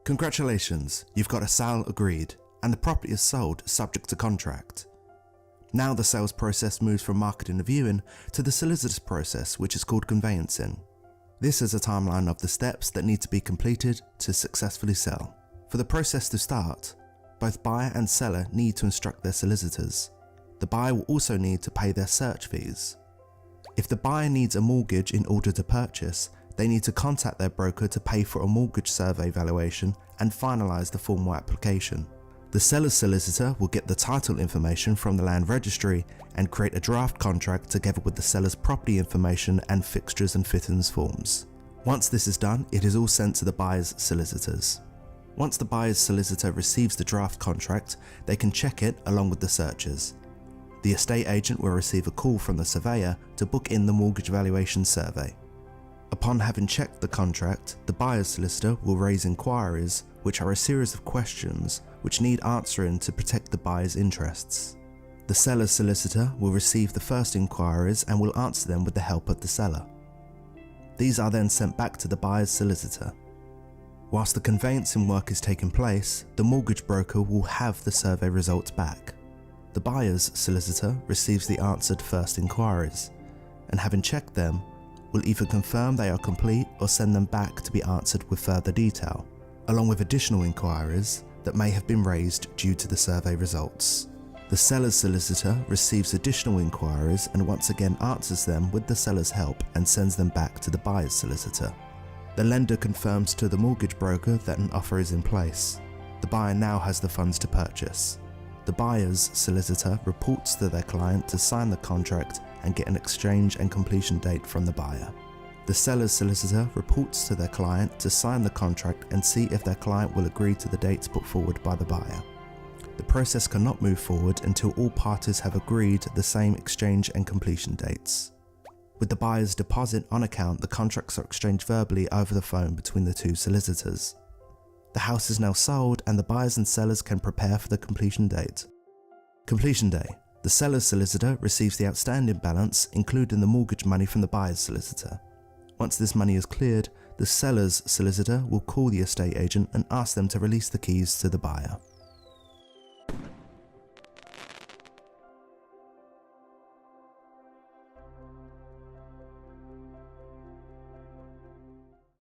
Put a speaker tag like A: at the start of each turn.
A: Congratulations, you've got a sale agreed, and the property is sold subject to contract. Now the sales process moves from marketing and viewing to the solicitor's process, which is called conveyancing. This is a timeline of the steps that need to be completed to successfully sell. For the process to start, both buyer and seller need to instruct their solicitors. The buyer will also need to pay their search fees. If the buyer needs a mortgage in order to purchase, they need to contact their broker to pay for a mortgage survey valuation and finalise the formal application. The seller's solicitor will get the title information from the land registry and create a draft contract together with the seller's property information and fixtures and fittings forms. Once this is done, it is all sent to the buyer's solicitors. Once the buyer's solicitor receives the draft contract, they can check it along with the searches. The estate agent will receive a call from the surveyor to book in the mortgage valuation survey. Upon having checked the contract, the buyer's solicitor will raise inquiries, which are a series of questions which need answering to protect the buyer's interests. The seller's solicitor will receive the first inquiries and will answer them with the help of the seller. These are then sent back to the buyer's solicitor. Whilst the conveyancing work is taking place, the mortgage broker will have the survey results back. The buyer's solicitor receives the answered first inquiries, and having checked them, will either confirm they are complete or send them back to be answered with further detail, along with additional inquiries that may have been raised due to the survey results. The seller's solicitor receives additional inquiries and once again answers them with the seller's help and sends them back to the buyer's solicitor. The lender confirms to the mortgage broker that an offer is in place. The buyer now has the funds to purchase. The buyer's solicitor reports to their client to sign the contract and get an exchange and completion date from the buyer. The seller's solicitor reports to their client to sign the contract and see if their client will agree to the dates put forward by the buyer. The process cannot move forward until all parties have agreed the same exchange and completion dates. With the buyer's deposit on account, the contracts are exchanged verbally over the phone between the two solicitors. The house is now sold and the buyers and sellers can prepare for the completion date. Completion day. The seller's solicitor receives the outstanding balance, including the mortgage money from the buyer's solicitor. Once this money is cleared, the seller's solicitor will call the estate agent and ask them to release the keys to the buyer.